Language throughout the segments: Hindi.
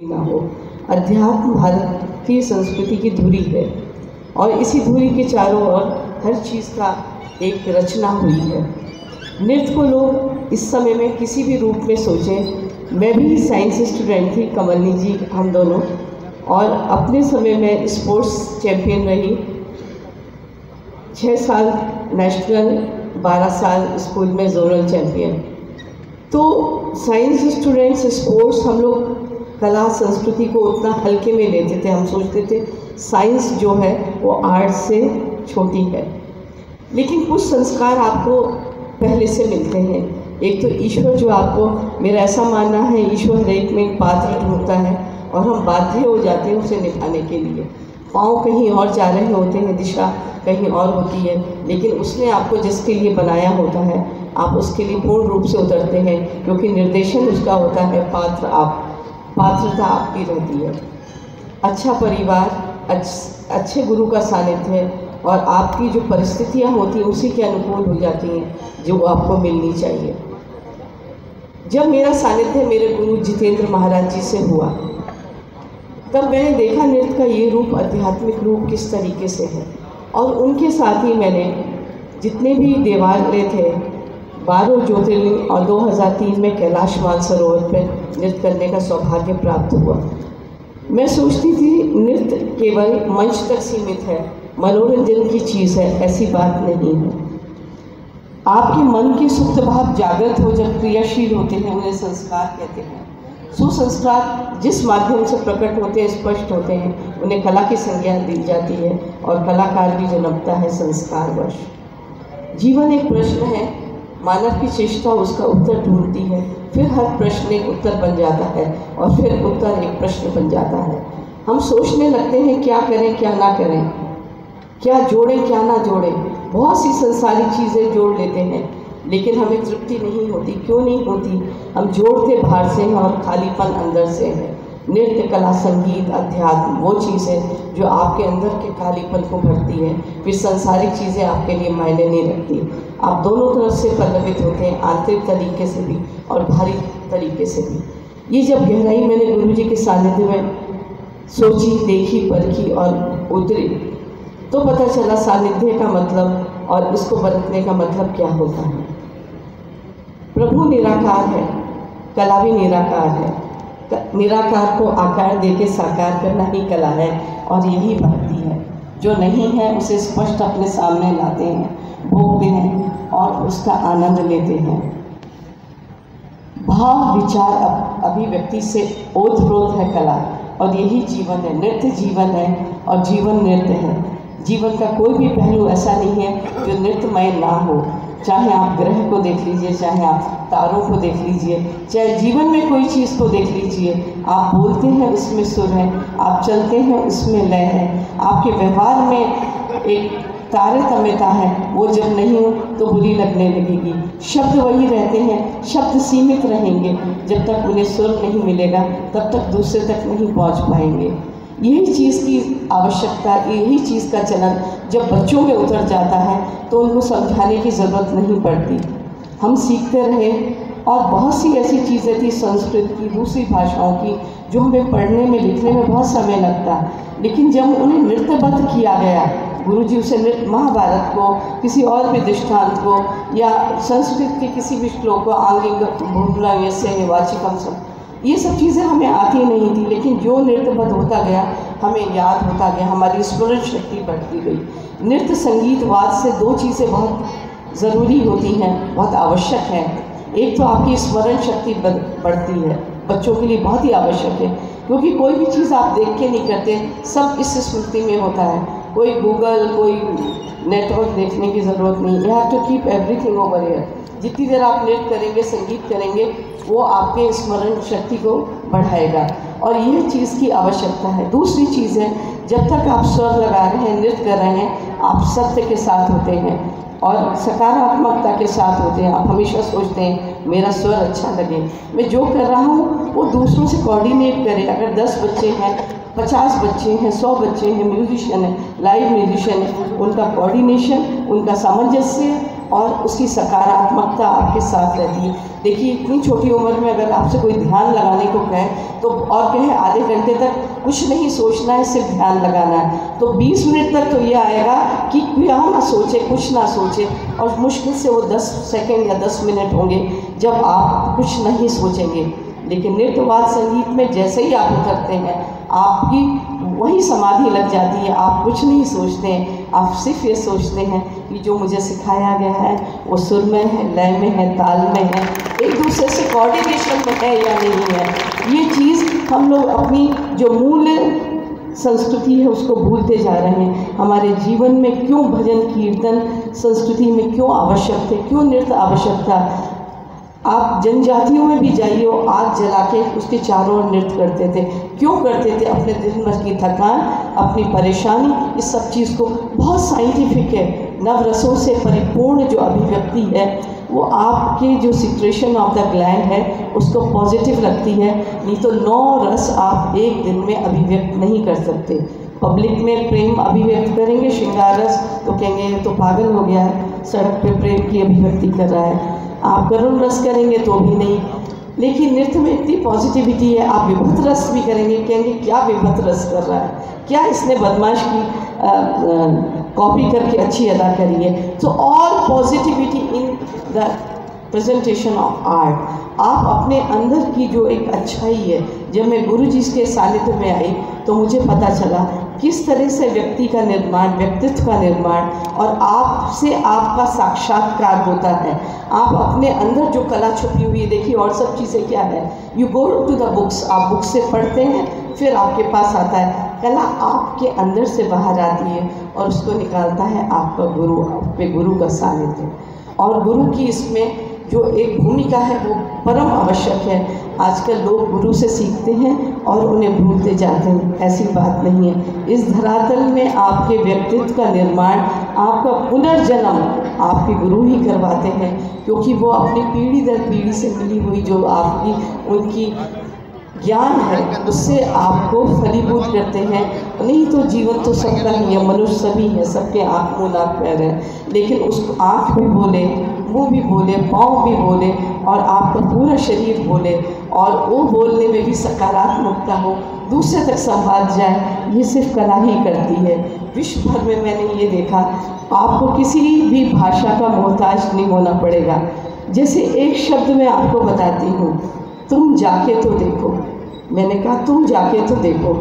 ना हो। अध्यात्म भारतीय संस्कृति की धुरी है और इसी धुरी के चारों ओर हर चीज़ का एक रचना हुई है। नृत्य को लोग इस समय में किसी भी रूप में सोचें। मैं भी साइंस स्टूडेंट थी, कमलनी जी हम दोनों, और अपने समय में स्पोर्ट्स चैम्पियन रही। 6 साल नेशनल, 12 साल स्कूल में जोनल चैम्पियन। तो साइंस स्टूडेंट्स स्पोर्ट्स, हम लोग कला संस्कृति को उतना हल्के में लेते थे। हम सोचते थे साइंस जो है वो आर्ट से छोटी है। लेकिन कुछ संस्कार आपको पहले से मिलते हैं। एक तो ईश्वर जो आपको, मेरा ऐसा मानना है, ईश्वर हर एक में पात्र ढूंढता है और हम बाध्य हो जाते हैं उसे निभाने के लिए। पाँव कहीं और जा रहे होते हैं, दिशा कहीं और होती है, लेकिन उसने आपको जिसके लिए बनाया होता है आप उसके लिए पूर्ण रूप से उतरते हैं, क्योंकि निर्देशन उसका होता है, पात्रता आपकी रहती है। अच्छा परिवार, अच्छे गुरु का सानिध्य और आपकी जो परिस्थितियाँ होती हैं उसी के अनुकूल हो जाती हैं जो आपको मिलनी चाहिए। जब मेरा सानिध्य मेरे गुरु जितेंद्र महाराज जी से हुआ, तब मैंने देखा नृत्य का ये रूप, आध्यात्मिक रूप किस तरीके से है। और उनके साथ ही मैंने जितने भी देवालय थे, 12 ज्योतिर्लिंग और 2003 में कैलाश मानसरोवर पर नृत्य करने का सौभाग्य प्राप्त हुआ। मैं सोचती थी नृत्य केवल मंच तक सीमित है, मनोरंजन की चीज़ है, ऐसी बात नहीं है। आपके मन के सुप्त भाव जागृत हो जब क्रियाशील होते हैं, उन्हें संस्कार कहते हैं। सुसंस्कार जिस माध्यम से प्रकट होते हैं, स्पष्ट होते हैं, उन्हें कला की संज्ञा दी जाती है और कलाकार भी जन्मता है संस्कारवश। जीवन एक प्रश्न है, मानव की चेष्टा उसका उत्तर ढूंढती है, फिर हर प्रश्न एक उत्तर बन जाता है और फिर उत्तर एक प्रश्न बन जाता है। हम सोचने लगते हैं क्या करें क्या ना करें, क्या जोड़ें क्या ना जोड़ें, बहुत सी संसारिक चीज़ें जोड़ लेते हैं, लेकिन हमें तृप्ति नहीं होती। क्यों नहीं होती? हम जोड़ते बाहर से हैं और खालीपन अंदर से है। नृत्य, कला, संगीत, अध्यात्म वो चीज़ है जो आपके अंदर के खालीपन को भरती है। फिर संसारिक चीज़ें आपके लिए मायने नहीं रखती। आप दोनों तरफ से पल्लवित होते हैं, आंतरिक तरीके से भी और बाहरी तरीके से भी। ये जब गहराई मैंने गुरु जी के सानिध्य में सोची, देखी, परखी और उतरी, तो पता चला सानिध्य का मतलब और इसको बरतने का मतलब क्या होता है। प्रभु निराकार है, कला भी निराकार है। निराकार को आकार देके साकार करना ही कला है और यही भक्ति है। जो नहीं है उसे स्पष्ट अपने सामने लाते हैं, भोगते हैं और उसका आनंद लेते हैं। भाव, विचार, अभिव्यक्ति से ओतप्रोत है कला और यही जीवन है। नृत्य जीवन है और जीवन नृत्य है। जीवन का कोई भी पहलू ऐसा नहीं है जो नृत्यमय ना हो। चाहे आप ग्रह को देख लीजिए, चाहे आप तारों को देख लीजिए, चाहे जीवन में कोई चीज़ को देख लीजिए। आप बोलते हैं उसमें सुर है, आप चलते हैं उसमें लय है, आपके व्यवहार में एक तारतम्यता है। वो जब नहीं हो तो बुरी लगने लगेगी। शब्द वही रहते हैं, शब्द सीमित रहेंगे। जब तक उन्हें सुर नहीं मिलेगा तब तक दूसरे तक नहीं पहुंच पाएंगे। यही चीज़ की आवश्यकता, यही चीज़ का चलन जब बच्चों में उतर जाता है तो उनको समझाने की ज़रूरत नहीं पड़ती। हम सीखते रहे और बहुत सी ऐसी चीज़ें थी संस्कृत की, दूसरी भाषाओं की, जो हमें पढ़ने में, लिखने में बहुत समय लगता है। लेकिन जब उन्हें नृत्यबद्ध किया गया, गुरु जी उसे नृत्य, महाभारत को, किसी और भी दृष्टांत को या संस्कृत के किसी भी श्लोक को, आंगिक भूमला यस्य वाचिकम, सब ये सब चीज़ें हमें आती नहीं थी। लेकिन जो नृत्यबद्ध होता गया हमें याद होता गया, हमारी स्मरण शक्ति बढ़ती गई। नृत्य, संगीत, वाद से दो चीज़ें बहुत ज़रूरी होती हैं, बहुत आवश्यक हैं। एक तो आपकी स्मरण शक्ति बढ़ती है, बच्चों के लिए बहुत ही आवश्यक है, क्योंकि कोई भी चीज़ आप देख के नहीं करते, सब इस स्मृति में होता है। कोई गूगल, कोई नेटवर्क देखने की ज़रूरत नहीं। You have to keep everything over here. जितनी देर आप नृत्य करेंगे, संगीत करेंगे, वो आपके स्मरण शक्ति को बढ़ाएगा और यह चीज़ की आवश्यकता है। दूसरी चीज़ है, जब तक आप स्वर लगा रहे हैं, नृत्य कर रहे हैं, आप सत्य के साथ होते हैं और सकारात्मकता के साथ होते हैं। आप हमेशा सोचते हैं मेरा स्वर अच्छा लगे, मैं जो कर रहा हूँ वो दूसरों से कोऑर्डिनेट करे। अगर 10 बच्चे हैं, 50 बच्चे हैं, 100 बच्चे हैं, म्यूजिशियन है, लाइव म्यूजिशियन है, उनका कोऑर्डिनेशन, उनका सामंजस्य और उसकी सकारात्मकता आपके साथ रहती है। देखिए, इतनी छोटी उम्र में अगर आपसे कोई ध्यान लगाने को कहे तो और कहे आधे घंटे तक कुछ नहीं सोचना है, सिर्फ ध्यान लगाना है, तो 20 मिनट तक तो ये आएगा कि क्या ना सोचे, कुछ ना सोचे, और मुश्किल से वो 10 सेकंड या 10 मिनट होंगे जब आप कुछ नहीं सोचेंगे। लेकिन नृत्य वाद्य संगीत में जैसे ही आप उतरते हैं, आपकी वही समाधि लग जाती है। आप कुछ नहीं सोचते हैं, आप सिर्फ ये सोचते हैं कि जो मुझे सिखाया गया है वो सुर में है, लय में है, ताल में है, एक दूसरे से कोऑर्डिनेशन में है या नहीं है। ये चीज़ हम लोग अपनी जो मूल संस्कृति है उसको भूलते जा रहे हैं। हमारे जीवन में क्यों भजन कीर्तन संस्कृति में क्यों आवश्यक थे, क्यों नृत्य आवश्यक था। आप जनजातियों में भी जाइए, आग जला के उसके चारों ओर नृत्य करते थे। क्यों करते थे? अपने दिन भर की थकान, अपनी परेशानी, इस सब चीज़ को बहुत साइंटिफिक है। नवरसों से परिपूर्ण जो अभिव्यक्ति है वो आपके जो सिक्रेशन ऑफ द ग्लैंड है उसको पॉजिटिव रखती है। नहीं तो 9 रस आप एक दिन में अभिव्यक्त नहीं कर सकते। पब्लिक में प्रेम अभिव्यक्त करेंगे, श्रृंगार रस, तो कहेंगे ये तो पागल हो गया है, सड़क पे प्रेम की अभिव्यक्ति कर रहा है। आप करुण रस करेंगे तो भी नहीं। लेकिन नृत्य में इतनी पॉजिटिविटी है, आप विभत रस भी करेंगे, कहेंगे क्या विभत रस कर रहा है, क्या इसने बदमाश की कॉपी करके अच्छी अदा करी है। तो all positivity in the presentation of art. आप अपने अंदर की जो एक अच्छाई है, जब मैं गुरु जी के सानिध्य में आई तो मुझे पता चला किस तरह से व्यक्ति का निर्माण, व्यक्तित्व का निर्माण और आपसे आपका साक्षात्कार होता है। आप अपने अंदर जो कला छुपी हुई है, देखिए और सब चीज़ें क्या है, you go to the books, आप बुक से पढ़ते हैं, फिर आपके पास आता है। कला आपके अंदर से बाहर आती है और उसको निकालता है आपका गुरु, आपके गुरु का सानिध्य। और गुरु की इसमें जो एक भूमिका है वो परम आवश्यक है। आजकल लोग गुरु से सीखते हैं और उन्हें भूलते जाते हैं, ऐसी बात नहीं है। इस धरातल में आपके व्यक्तित्व का निर्माण, आपका पुनर्जन्म आपके गुरु ही करवाते हैं, क्योंकि वो अपनी पीढ़ी दर पीढ़ी से मिली हुई जो आपकी उनकी ज्ञान है उससे आपको फलीभूत करते हैं। नहीं तो जीवन तो सबका ही है, मनुष्य सभी है, सबके आँख मुँह नाक पैर है, लेकिन उसको आँख भी बोले, मुँह भी बोले, पाँव भी बोले और आपका पूरा शरीर बोले, और वो बोलने में भी सकारात्मकता हो, दूसरे तक संवाद जाए, ये सिर्फ कला ही करती है। विश्व भर में मैंने ये देखा, आपको किसी भी भाषा का मोहताज नहीं होना पड़ेगा। जैसे एक शब्द मैं आपको बताती हूँ, तुम जाके तो देखो। मैंने कहा तुम जाके तो देखो,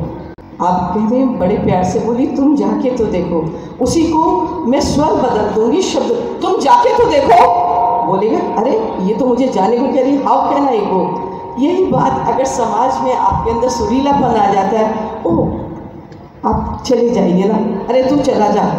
आप कहते हैं बड़े प्यार से बोली तुम जाके तो देखो, उसी को मैं स्वर बदल दूंगी, शब्द तुम जाके तो देखो, बोलेगा अरे ये तो मुझे जाने को कह रही, हाउ कैन आई गो। यही बात अगर समाज में आपके अंदर सुरीलापन आ जाता है, ओह आप चले जाइए ना, अरे तू चला जा।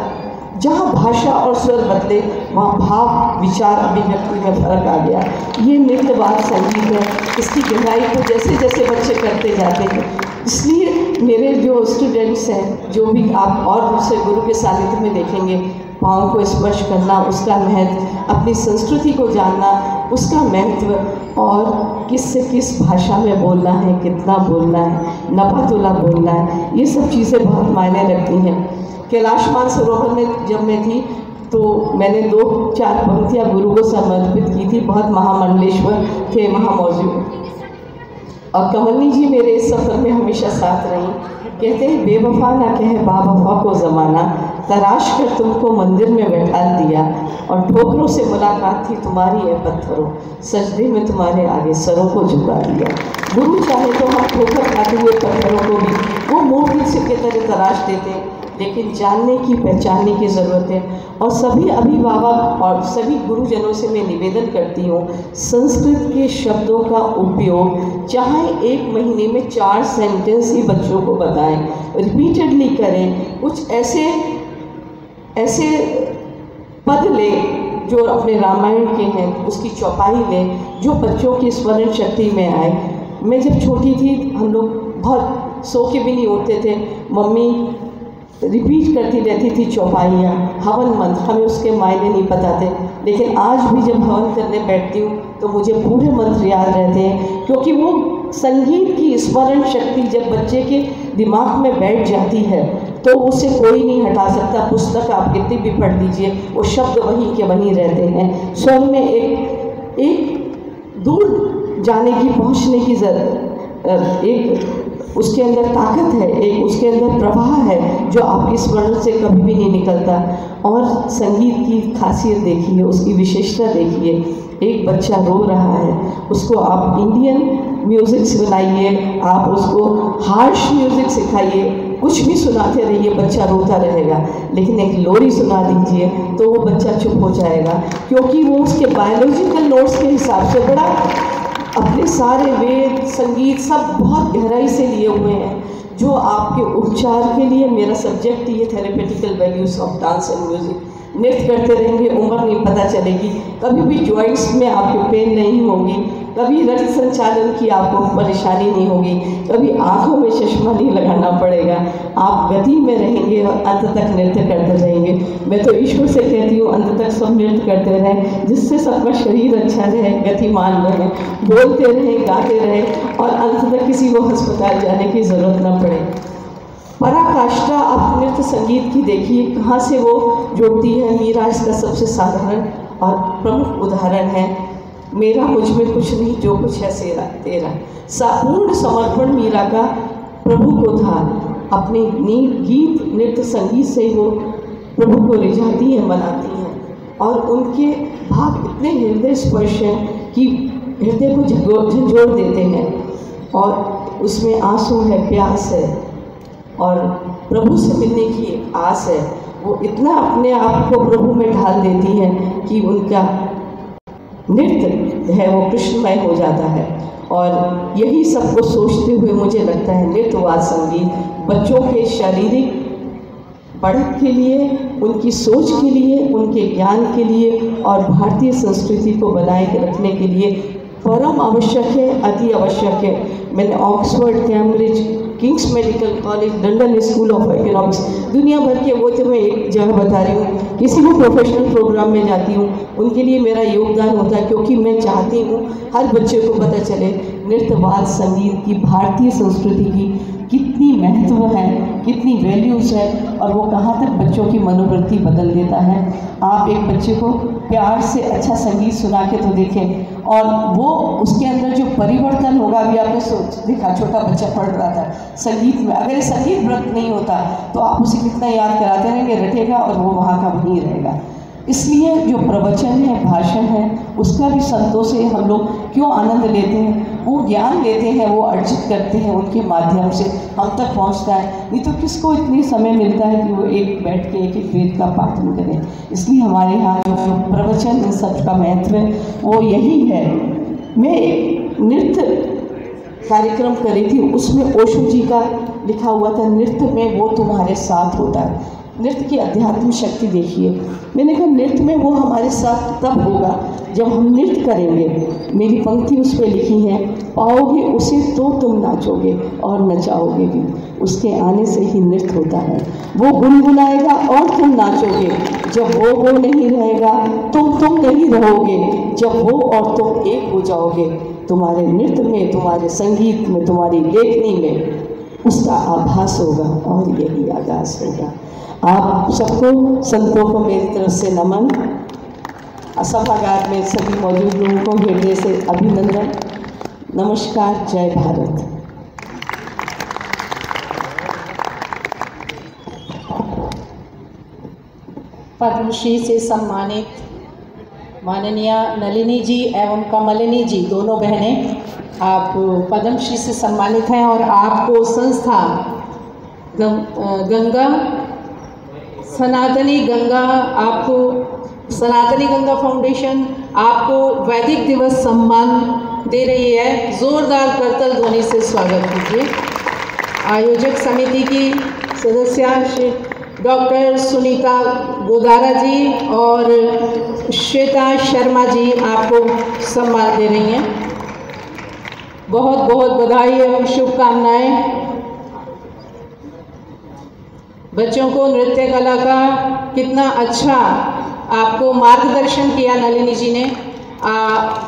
जहाँ भाषा और स्वर बदले वहाँ भाव, विचार, अभिव्यक्ति में फर्क आ गया। ये नृत्य वाद्य संगीत है, इसकी गहराई को जैसे जैसे बच्चे करते जाते हैं। इसलिए मेरे जो स्टूडेंट्स हैं, जो भी आप और दूसरे गुरु के सानिध्य में देखेंगे, पाँव को स्पर्श करना, उसका महत्व, अपनी संस्कृति को जानना, उसका महत्व, और किस से किस भाषा में बोलना है, कितना बोलना है, नपा-तुला बोलना है, ये सब चीज़ें बहुत मायने रखती हैं। कैलाश मानसरोवर में जब मैं थी तो मैंने 2-4 पंक्तियाँ गुरु को समर्पित की थी। बहुत महामंडलेश्वर थे वहाँ मौजूद, और कमलनी जी मेरे इस सफ़र में हमेशा साथ रही। कहते हैं बेवफा ना कहे बावफा को ज़माना, तराश कर तुमको मंदिर में बैठा दिया, और ठोकरों से मुलाकात थी तुम्हारी है पत्थरों, सजदे में तुम्हारे आगे सरों को झुका दिया। गुरु चाहे तो हम ठोकर खाते हुए पत्थरों को भी वो मूर्ति से की तरह तराश देते हैं, लेकिन जानने की, पहचानने की ज़रूरत है। और सभी अभिभावक और सभी गुरुजनों से मैं निवेदन करती हूँ, संस्कृत के शब्दों का उपयोग चाहे 1 महीने में 4 सेंटेंस ही बच्चों को बताएं, रिपीटेडली करें। कुछ ऐसे पद लें जो अपने रामायण के हैं, उसकी चौपाई लें जो बच्चों की स्मरण शक्ति में आए। मैं जब छोटी थी हम लोग बहुत सो के भी नहीं उठते थे, मम्मी रिपीट करती रहती थी चौपाइयाँ, हवन मंत्र, हमें उसके मायने नहीं पता थे, लेकिन आज भी जब हवन करने बैठती हूँ तो मुझे पूरे मंत्र याद रहते हैं, क्योंकि वो संगीत की स्मरण शक्ति जब बच्चे के दिमाग में बैठ जाती है तो उसे कोई नहीं हटा सकता। पुस्तक आप कितनी भी पढ़ लीजिए, वो शब्द वहीं के वहीं रहते हैं। स्वर में एक दूर जाने की, पहुंचने की एक उसके अंदर ताकत है, एक उसके अंदर प्रवाह है जो आपके स्मरण से कभी भी नहीं निकलता। और संगीत की खासियत देखिए, उसकी विशेषता देखिए। एक बच्चा रो रहा है, उसको आप इंडियन म्यूज़िक सुनाइए, आप उसको हार्श म्यूज़िक सिखाइए, कुछ भी सुनाते रहिए, बच्चा रोता रहेगा। लेकिन एक लोरी सुना दीजिए तो वो बच्चा चुप हो जाएगा, क्योंकि वो उसके बायोलॉजिकल नोट्स के हिसाब से बड़ा अपने सारे वेद, संगीत सब बहुत गहराई से लिए हुए हैं, जो आपके उपचार के लिए। मेरा सब्जेक्ट ये therapeutical values of dance and music. नृत्य करते रहेंगे, उम्र नहीं पता चलेगी, कभी भी जॉइंट्स में आपके पेन नहीं होगी, कभी रक्त संचालन की आपको परेशानी नहीं होगी, कभी आँखों में चश्मा नहीं लगाना पड़ेगा। आप गति में रहेंगे और अंत तक नृत्य करते रहेंगे। मैं तो ईश्वर से कहती हूँ अंत तक सब नृत्य करते रहें, जिससे सबका शरीर अच्छा रहे, गतिमान रहे, बोलते रहें, गाते रहें और अंत तक किसी को अस्पताल जाने की ज़रूरत न पड़े। पराकाष्ठा आप नृत्य संगीत की देखिए, कहाँ से वो जुड़ती है। मीरा इसका सबसे साधारण और प्रमुख उदाहरण है। मेरा मुझ में कुछ नहीं, जो कुछ है तेरा। पूर्ण समर्पण मीरा का प्रभु को था। अपने गीत, नृत्य, संगीत से वो प्रभु को रिझाती हैं, मनाती हैं। और उनके भाव इतने हृदय स्पर्श हैं कि हृदय को झंझोड़ देते हैं। और उसमें आंसू है, प्यास है और प्रभु से मिलने की आस है। वो इतना अपने आप को प्रभु में ढाल देती हैं कि उनका नृत्य है वो कृष्णमय हो जाता है। और यही सबको सोचते हुए मुझे लगता है नृत्य व संगीत बच्चों के शारीरिक बढ़त के लिए, उनकी सोच के लिए, उनके ज्ञान के लिए और भारतीय संस्कृति को बनाए रखने के लिए परम आवश्यक है, अति आवश्यक है। मैंने Oxford, Cambridge, Kings medical college, London school of economics, दुनिया भर के, वो तो मैं एक जगह बता रही हूँ, किसी भी प्रोफेशनल प्रोग्राम में जाती हूँ उनके लिए मेरा योगदान होता है, क्योंकि मैं चाहती हूँ हर बच्चे को पता चले नृत्य, वाद्य, संगीत की, भारतीय संस्कृति की कितनी महत्व है, कितनी वैल्यूज़ है और वो कहाँ तक बच्चों की मनोवृत्ति बदल देता है। आप एक बच्चे को प्यार से अच्छा संगीत सुना के तो देखें और वो उसके अंदर जो परिवर्तन होगा। अभी आपने देखा छोटा बच्चा पढ़ रहा था संगीत में, अगर ये संगीत व्रत नहीं होता तो आप उसे कितना याद कराते रहेंगे, रटेगा और वो वहाँ का वहीं रहेगा। इसलिए जो प्रवचन है, भाषण है, उसका भी संतों से हम लोग क्यों आनंद लेते हैं, वो ज्ञान लेते हैं, वो अर्जित करते हैं, उनके माध्यम से हम तक पहुंचता है। नहीं तो किसको इतनी समय मिलता है कि वो एक बैठ के एक वेद का पाठन करें। इसलिए हमारे यहाँ जो प्रवचन, इन सब का महत्व है वो यही है। मैं एक नृत्य कार्यक्रम कर रही थी, उसमें ओशो जी का लिखा हुआ था, नृत्य में वो तुम्हारे साथ होता है। नृत्य की अध्यात्म शक्ति देखिए। मैंने कहा नृत्य में वो हमारे साथ तब होगा जब हम नृत्य करेंगे। मेरी पंक्ति उस पर लिखी है, पाओगे उसे तो तुम नाचोगे और नचाओगे भी, उसके आने से ही नृत्य होता है। वो गुनगुनाएगा और तुम नाचोगे, जब वो नहीं रहेगा तुम नहीं रहोगे, जब वो और तुम एक हो जाओगे। तुम्हारे नृत्य में, तुम्हारे संगीत में, तुम्हारी लेखनी में उसका आभास होगा और यही आगाज होगा। आप सबको, संतों को मेरी तरफ से नमन। सभागार में सभी मौजूद लोगों को हृदय से अभिनंदन, नमस्कार, जय भारत। पद्मश्री से सम्मानित माननीय नलिनी जी एवं कमलिनी जी, दोनों बहनें, आप पद्मश्री से सम्मानित हैं और आपको संस्था गंगा सनातनी गंगा, आपको सनातनी गंगा फाउंडेशन आपको वैदिक दिवस सम्मान दे रही है। जोरदार करतल ध्वनि से स्वागत कीजिए। आयोजक समिति की सदस्य श्री डॉक्टर सुनीता गोदारा जी और श्वेता शर्मा जी आपको सम्मान दे रही हैं। बहुत बहुत बधाई एवं शुभकामनाएं। बच्चों को नृत्य कला का कितना अच्छा आपको मार्गदर्शन किया नलिनी जी ने।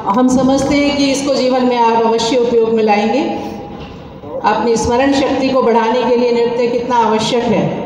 हम समझते हैं कि इसको जीवन में आप अवश्य उपयोग में लाएंगे। अपनी स्मरण शक्ति को बढ़ाने के लिए नृत्य कितना आवश्यक है।